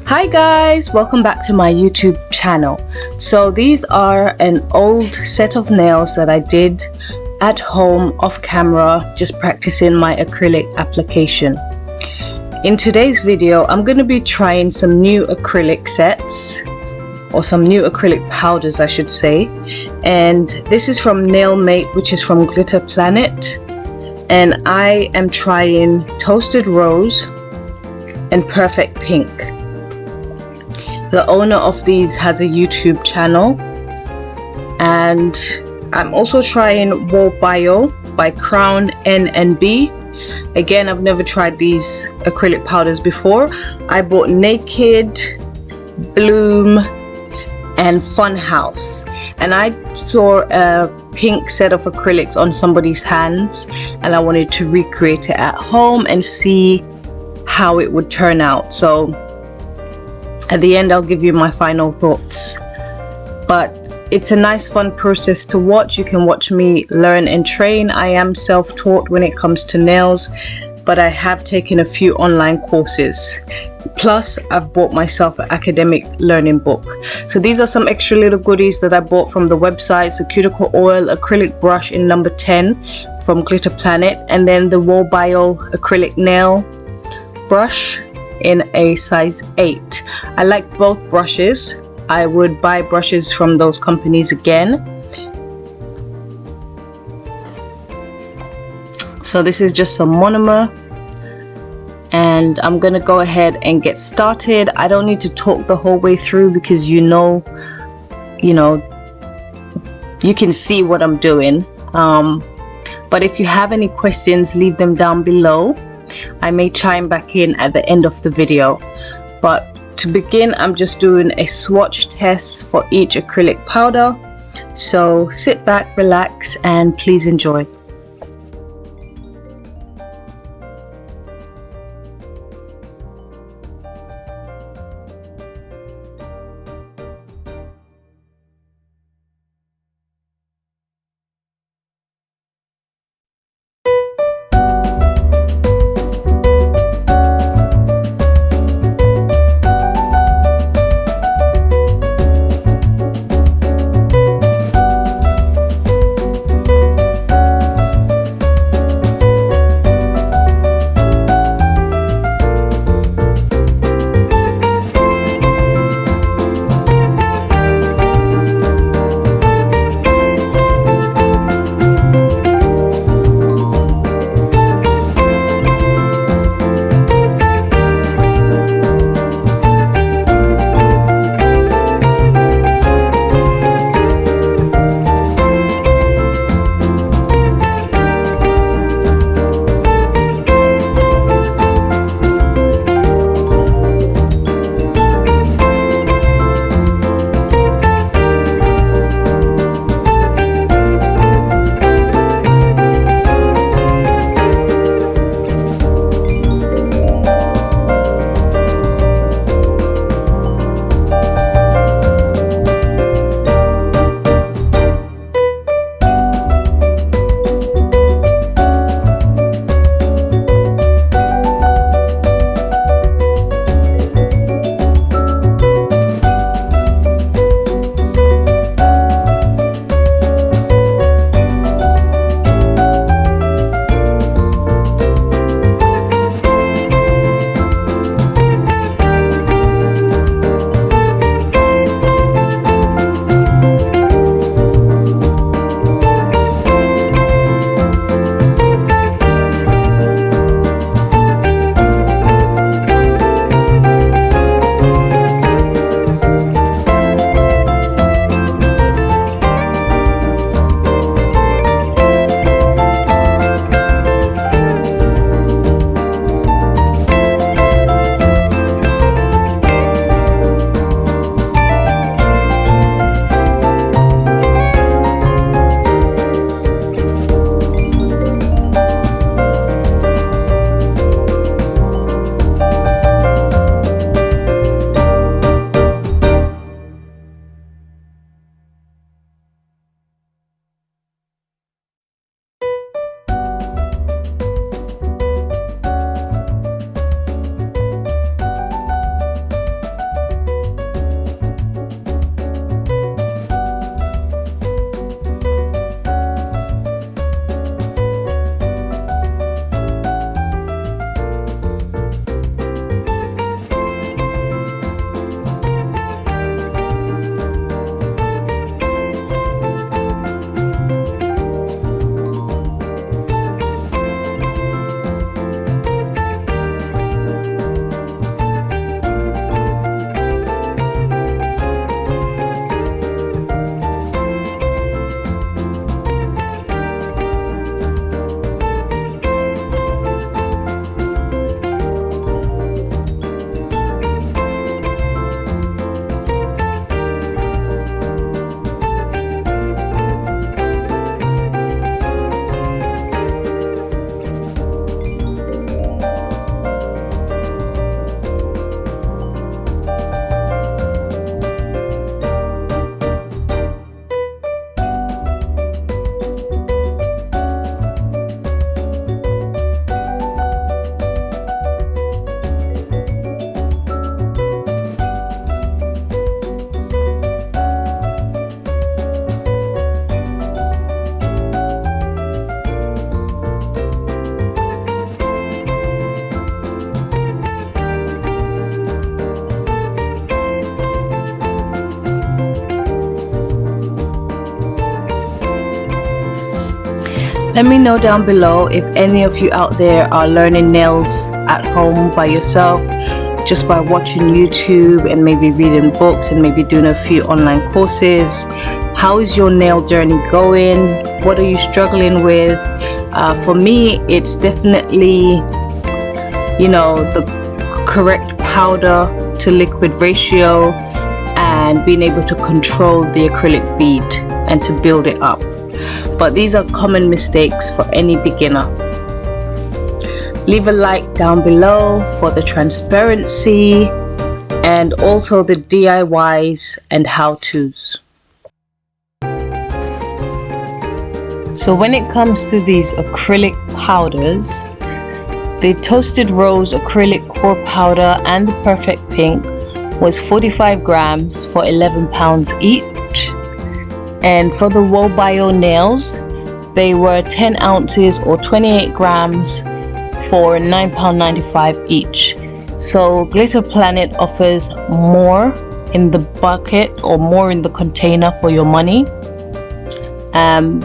Hi guys, welcome back to my YouTube channel. So these are an old set of nails that I did at home off camera, just practicing my acrylic application. In today's video, I'm going to be trying some new acrylic sets, or some new acrylic powders I should say. And this is from Nailmate, which is from Glitter Planet. And I am trying Toasted Rose and Perfect Pink. The owner of these has a YouTube channel, and I'm also trying Wall Bio by Crown N&B. Again, I've never tried these acrylic powders before. I bought Naked, Bloom, and Funhouse, and I saw a pink set of acrylics on somebody's hands, and I wanted to recreate it at home and see how it would turn out. So at the end, I'll give you my final thoughts. But it's a nice fun process to watch. You can watch me learn and train. I am self-taught when it comes to nails, but I have taken a few online courses. Plus, I've bought myself an academic learning book. So these are some extra little goodies that I bought from the website. So cuticle oil, acrylic brush in number 10 from Glitter Planet, and then the Wall Bio acrylic nail brush in a size 8. I like both brushes. I would buy brushes from those companies again. So this is just some monomer, and I'm gonna go ahead and get started. I don't need to talk the whole way through because you can see what I'm doing. But if you have any questions, leave them down below. I may chime back in at the end of the video. But to begin, I'm just doing a swatch test for each acrylic powder. So sit back, relax, and please enjoy. Let me know down below if any of you out there are learning nails at home by yourself, just by watching YouTube and maybe reading books and maybe doing a few online courses. How is your nail journey going? What are you struggling with? For me, it's definitely, the correct powder to liquid ratio and being able to control the acrylic bead and to build it up. But these are common mistakes for any beginner. Leave a like down below for the transparency and also the DIYs and how-tos. So when it comes to these acrylic powders, the Toasted Rose acrylic core powder and the Perfect Pink was 45 grams for £11 each. And for the Woe Bio nails, they were 10 ounces or 28 grams for £9.95 each. So Glitter Planet offers more in the bucket or more in the container for your money.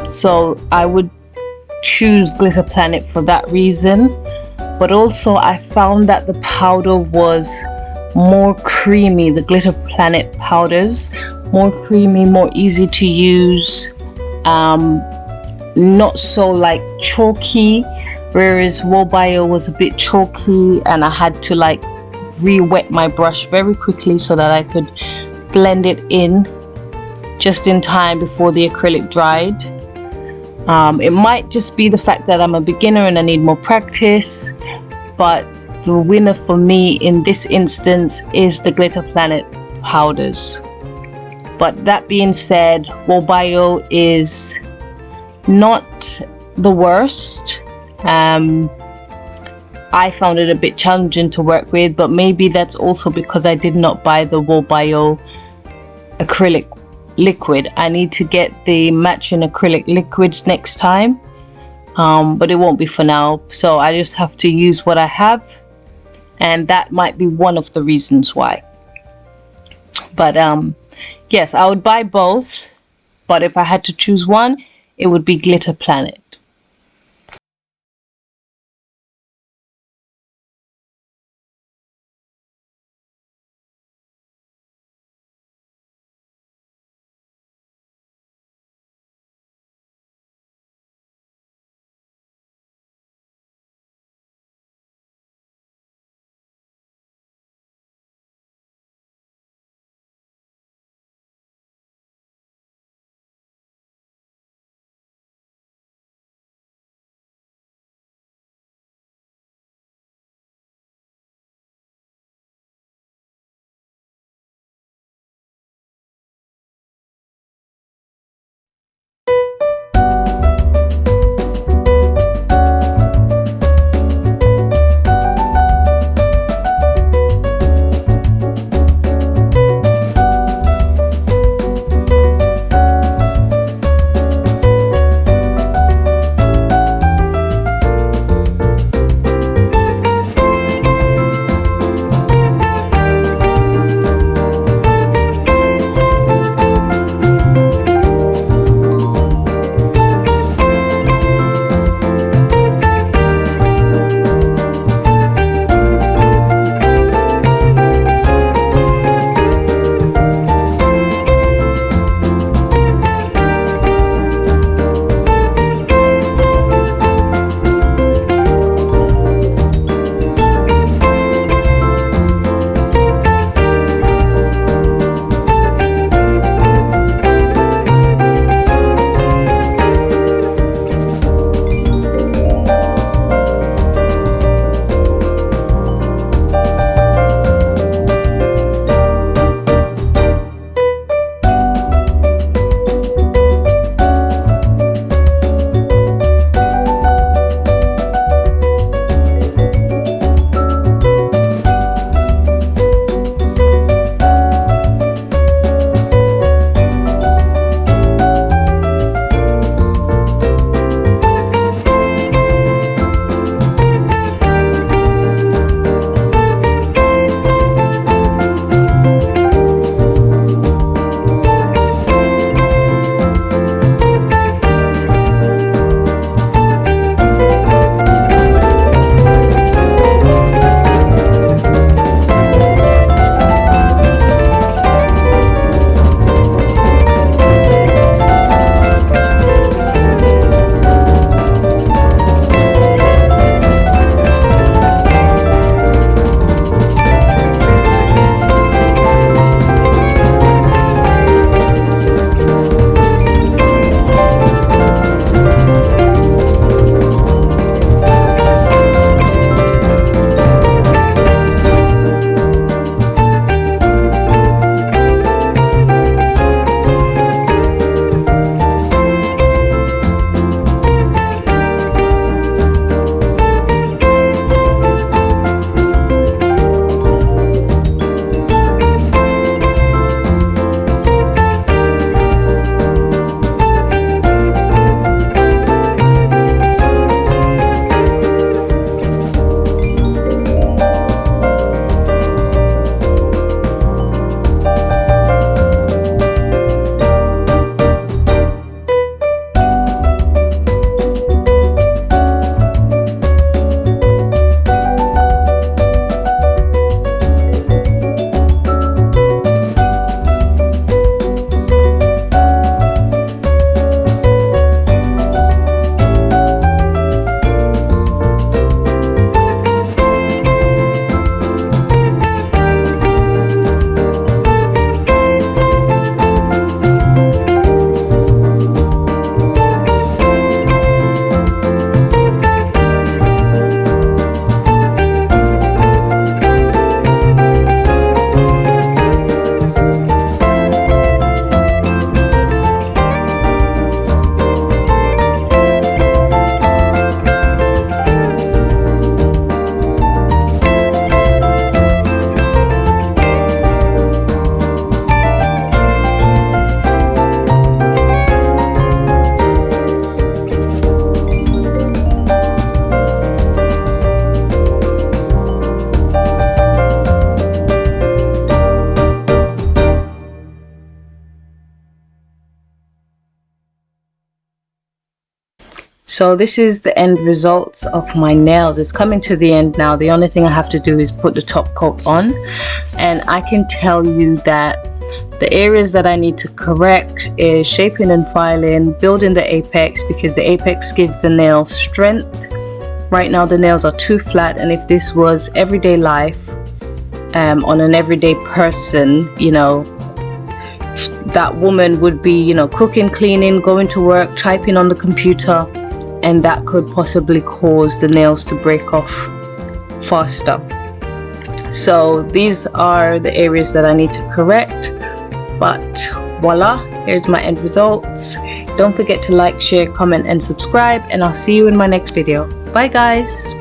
So I would choose Glitter Planet for that reason. But also I found that the powder was more creamy, the Glitter Planet powders, more creamy, more easy to use, not so like chalky, whereas Woe Bio was a bit chalky and I had to like re-wet my brush very quickly so that I could blend it in just in time before the acrylic dried. It might just be the fact that I'm a beginner and I need more practice, but the winner for me in this instance is the Glitter Planet powders. But that being said, Woe Bio is not the worst. I found it a bit challenging to work with, but maybe that's also because I did not buy the Woe Bio acrylic liquid. I need to get the matching acrylic liquids next time, but it won't be for now, so I just have to use what I have, and that might be one of the reasons why. But yes, I would buy both, but if I had to choose one, it would be Glitter Planet. So this is the end results of my nails. It's coming to the end now. The only thing I have to do is put the top coat on, and I can tell you that the areas that I need to correct is shaping and filing, building the apex, because the apex gives the nail strength. Right now the nails are too flat, and if this was everyday life on an everyday person, you know, that woman would be, you know, cooking, cleaning, going to work, typing on the computer, and that could possibly cause the nails to break off faster. So these are the areas that I need to correct, but voila, here's my end results. Don't forget to like, share, comment and subscribe, and I'll see you in my next video. Bye guys.